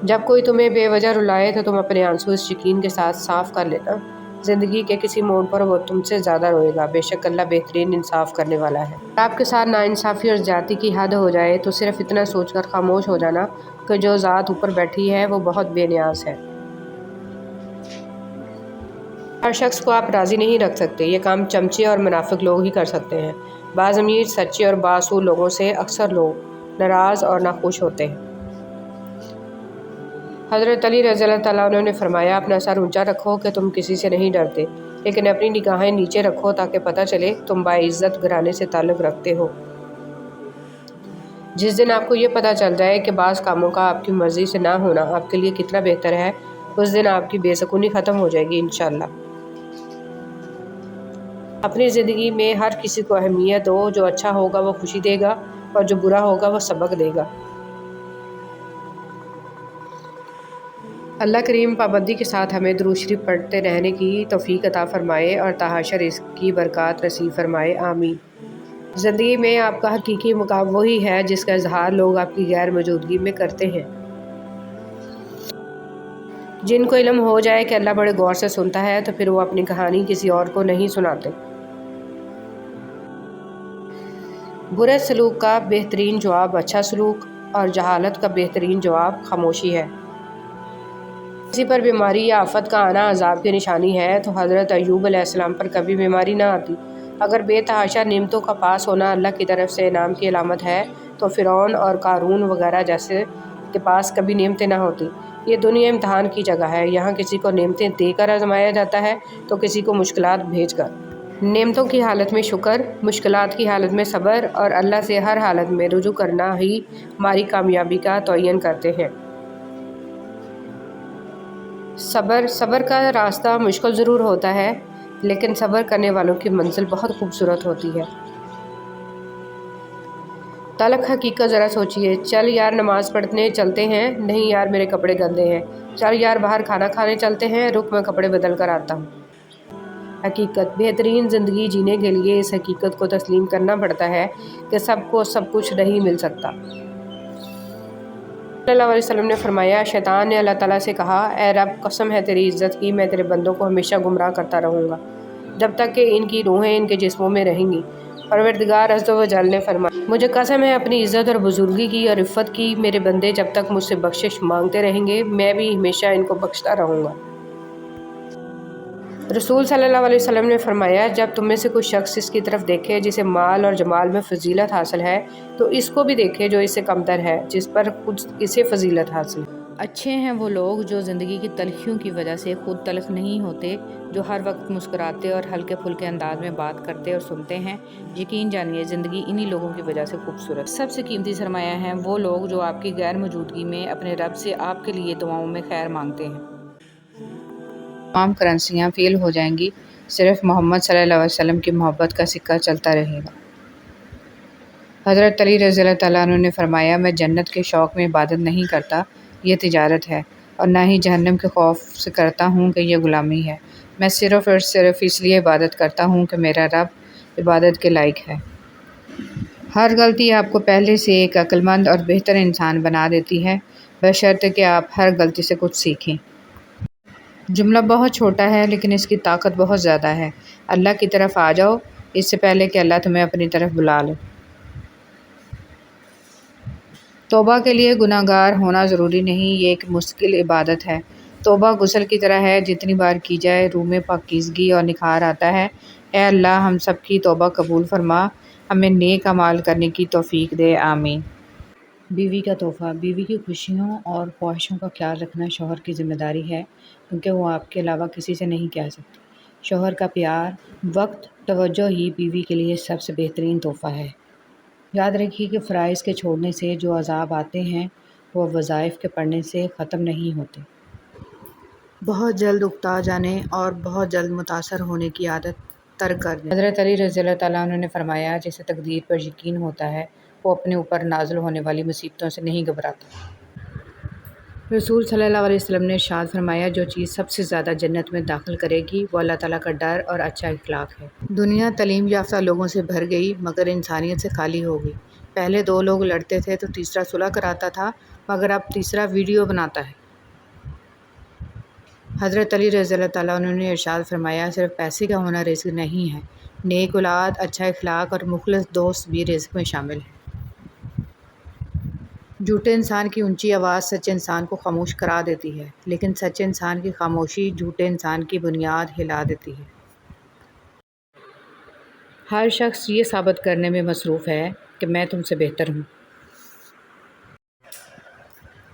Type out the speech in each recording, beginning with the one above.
جب کوئی تمہیں بے وجہ رلائے تو تم اپنے آنسو اس یقین کے ساتھ صاف کر لینا، زندگی کے کسی موڑ پر وہ تم سے زیادہ روئے گا، بے شک اللہ بہترین انصاف کرنے والا ہے۔ آپ کے ساتھ ناانصافی اور زیادتی کی حد ہو جائے تو صرف اتنا سوچ کر خاموش ہو جانا کہ جو ذات اوپر بیٹھی ہے وہ بہت بے نیاز ہے۔ ہر شخص کو آپ راضی نہیں رکھ سکتے، یہ کام چمچے اور منافق لوگ ہی کر سکتے ہیں۔ بعض امیر، سچے اور بااصول لوگوں سے اکثر لوگ ناراض اور ناخوش ہوتے ہیں۔ حضرت علی رضی اللہ تعالیٰ عنہ نے فرمایا، اپنا سر اونچا رکھو کہ تم کسی سے نہیں ڈرتے، لیکن اپنی نگاہیں نیچے رکھو تاکہ پتہ چلے تم باعزت گھرانے سے تعلق رکھتے ہو۔ جس دن آپ کو یہ پتہ چل جائے کہ بعض کاموں کا آپ کی مرضی سے نہ ہونا آپ کے لیے کتنا بہتر ہے، اس دن آپ کی بے سکونی ختم ہو جائے گی انشاءاللہ۔ اپنی زندگی میں ہر کسی کو اہمیت دو، جو اچھا ہوگا وہ خوشی دے گا اور جو برا ہوگا وہ سبق دے گا۔ اللہ کریم پابندی کے ساتھ ہمیں درود شریف پڑھتے رہنے کی توفیق عطا فرمائے اور تحاشر اس کی برکات نصیب فرمائے، آمین۔ زندگی میں آپ کا حقیقی مقام وہی ہے جس کا اظہار لوگ آپ کی غیر موجودگی میں کرتے ہیں۔ جن کو علم ہو جائے کہ اللہ بڑے غور سے سنتا ہے تو پھر وہ اپنی کہانی کسی اور کو نہیں سناتے۔ برے سلوک کا بہترین جواب اچھا سلوک اور جہالت کا بہترین جواب خاموشی ہے۔ کسی پر بیماری یا آفت کا آنا عذاب کی نشانی ہے تو حضرت ایوب علیہ السلام پر کبھی بیماری نہ آتی۔ اگر بے تحاشا نعمتوں کا پاس ہونا اللہ کی طرف سے انعام کی علامت ہے تو فرعون اور قارون وغیرہ جیسے کے پاس کبھی نعمتیں نہ ہوتی۔ یہ دنیا امتحان کی جگہ ہے، یہاں کسی کو نعمتیں دے کر آزمایا جاتا ہے تو کسی کو مشکلات بھیج کر۔ نعمتوں کی حالت میں شکر، مشکلات کی حالت میں صبر اور اللہ سے ہر حالت میں رجوع کرنا ہی ہماری کامیابی کا تعین کرتے ہیں۔ صبر کا راستہ مشکل ضرور ہوتا ہے، لیکن صبر کرنے والوں کی منزل بہت خوبصورت ہوتی ہے۔ تلخ حقیقت ذرا سوچئے، چل یار نماز پڑھنے چلتے ہیں، نہیں یار میرے کپڑے گندے ہیں، چل یار باہر کھانا کھانے چلتے ہیں، رک میں کپڑے بدل کر آتا ہوں۔ حقیقت بہترین زندگی جینے کے لیے اس حقیقت کو تسلیم کرنا پڑتا ہے کہ سب کو سب کچھ نہیں مل سکتا۔ صلی اللہ علیہ وسلم نے فرمایا، شیطان نے اللہ تعالیٰ سے کہا، اے رب قسم ہے تیری عزت کی، میں تیرے بندوں کو ہمیشہ گمراہ کرتا رہوں گا جب تک کہ ان کی روحیں ان کے جسموں میں رہیں گی۔ پروردگار عز و جل نے فرمایا، مجھے قسم ہے اپنی عزت اور بزرگی کی اور عفت کی، میرے بندے جب تک مجھ سے بخشش مانگتے رہیں گے میں بھی ہمیشہ ان کو بخشتا رہوں گا۔ رسول صلی اللہ علیہ وسلم نے فرمایا، جب تم میں سے کوئی شخص اس کی طرف دیکھے جسے مال اور جمال میں فضیلت حاصل ہے تو اس کو بھی دیکھے جو اس سے کمتر ہے جس پر خود اسے فضیلت حاصل ہے۔ اچھے ہیں وہ لوگ جو زندگی کی تلخیوں کی وجہ سے خود تلخ نہیں ہوتے، جو ہر وقت مسکراتے اور ہلکے پھلکے انداز میں بات کرتے اور سنتے ہیں۔ یقین جانیے زندگی انہی لوگوں کی وجہ سے خوبصورت۔ سب سے قیمتی سرمایہ ہیں وہ لوگ جو آپ کی غیر موجودگی میں اپنے رب سے آپ کے لیے دعاؤں میں خیر مانگتے ہیں۔ تمام کرنسیاں فیل ہو جائیں گی، صرف محمد صلی اللہ علیہ وسلم کی محبت کا سکہ چلتا رہے گا۔ حضرت علی رضی اللہ تعالیٰ عنہ نے فرمایا، میں جنت کے شوق میں عبادت نہیں کرتا، یہ تجارت ہے، اور نہ ہی جہنم کے خوف سے کرتا ہوں کہ یہ غلامی ہے۔ میں صرف اور صرف اس لیے عبادت کرتا ہوں کہ میرا رب عبادت کے لائق ہے۔ ہر غلطی آپ کو پہلے سے ایک عقل مند اور بہتر انسان بنا دیتی ہے، بشرطے کہ آپ ہر غلطی سے کچھ سیکھیں۔ جملہ بہت چھوٹا ہے لیکن اس کی طاقت بہت زیادہ ہے۔ اللہ کی طرف آ جاؤ اس سے پہلے کہ اللہ تمہیں اپنی طرف بلا لے۔ توبہ کے لیے گناہ گار ہونا ضروری نہیں، یہ ایک مستقل عبادت ہے۔ توبہ غسل کی طرح ہے، جتنی بار کی جائے روح میں پاکیزگی اور نکھار آتا ہے۔ اے اللہ ہم سب کی توبہ قبول فرما، ہمیں نیک اعمال کرنے کی توفیق دے، آمین۔ بیوی کا تحفہ۔ بیوی کی خوشیوں اور خواہشوں کا خیال رکھنا شوہر کی ذمہ داری ہے، کیونکہ وہ آپ کے علاوہ کسی سے نہیں کہہ سکتی۔ شوہر کا پیار، وقت، توجہ ہی بیوی کے لیے سب سے بہترین تحفہ ہے۔ یاد رکھیے کہ فرائض کے چھوڑنے سے جو عذاب آتے ہیں وہ وظائف کے پڑھنے سے ختم نہیں ہوتے۔ بہت جلد اکتا جانے اور بہت جلد متاثر ہونے کی عادت ترک کر دیں۔ حضرت علی رضی اللہ تعالیٰ عنہ نے فرمایا، جسے تقدیر پر یقین ہوتا ہے وہ اپنے اوپر نازل ہونے والی مصیبتوں سے نہیں گھبراتا۔ رسول صلی اللہ علیہ وسلم نے ارشاد فرمایا، جو چیز سب سے زیادہ جنت میں داخل کرے گی وہ اللہ تعالیٰ کا ڈر اور اچھا اخلاق ہے۔ دنیا تعلیم یافتہ لوگوں سے بھر گئی مگر انسانیت سے خالی ہو گئی۔ پہلے 2 لوگ لڑتے تھے تو تیسرا صلح کراتا تھا، مگر اب تیسرا ویڈیو بناتا ہے۔ حضرت علی رضی اللہ تعالیٰ عنہ نے ارشاد فرمایا، صرف پیسے کا ہونا رزق نہیں ہے، نیک اولاد، اچھا اخلاق اور مخلص دوست بھی رزق میں شامل ہیں۔ جھوٹے انسان کی اونچی آواز سچے انسان کو خاموش کرا دیتی ہے، لیکن سچے انسان کی خاموشی جھوٹے انسان کی بنیاد ہلا دیتی ہے۔ ہر شخص یہ ثابت کرنے میں مصروف ہے کہ میں تم سے بہتر ہوں۔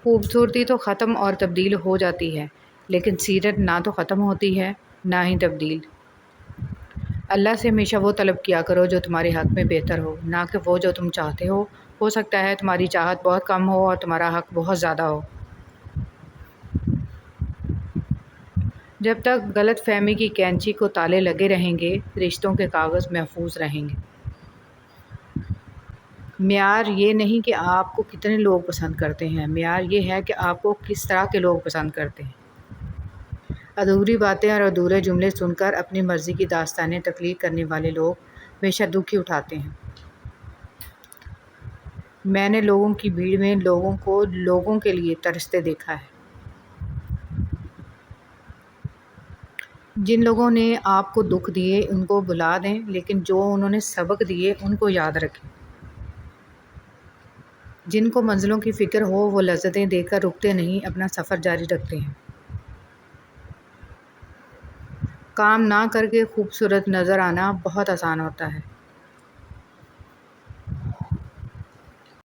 خوبصورتی تو ختم اور تبدیل ہو جاتی ہے، لیکن سیرت نہ تو ختم ہوتی ہے نہ ہی تبدیل۔ اللہ سے ہمیشہ وہ طلب کیا کرو جو تمہارے حق میں بہتر ہو، نہ کہ وہ جو تم چاہتے ہو۔ ہو سکتا ہے تمہاری چاہت بہت کم ہو اور تمہارا حق بہت زیادہ ہو۔ جب تک غلط فہمی کی کینچی کو تالے لگے رہیں گے، رشتوں کے کاغذ محفوظ رہیں گے۔ معیار یہ نہیں کہ آپ کو کتنے لوگ پسند کرتے ہیں، معیار یہ ہے کہ آپ کو کس طرح کے لوگ پسند کرتے ہیں۔ ادھوری باتیں اور ادھورے جملے سن کر اپنی مرضی کی داستانیں تخلیق کرنے والے لوگ ہمیشہ دکھ ہی اٹھاتے ہیں۔ میں نے لوگوں کی بھیڑ میں لوگوں کو لوگوں کے لیے ترستے دیکھا ہے۔ جن لوگوں نے آپ کو دکھ دیے ان کو بھلا دیں، لیکن جو انہوں نے سبق دیے ان کو یاد رکھیں۔ جن کو منزلوں کی فکر ہو وہ لذتیں دے کر رکتے نہیں، اپنا سفر جاری رکھتے ہیں۔ کام نہ کر کے خوبصورت نظر آنا بہت آسان ہوتا ہے،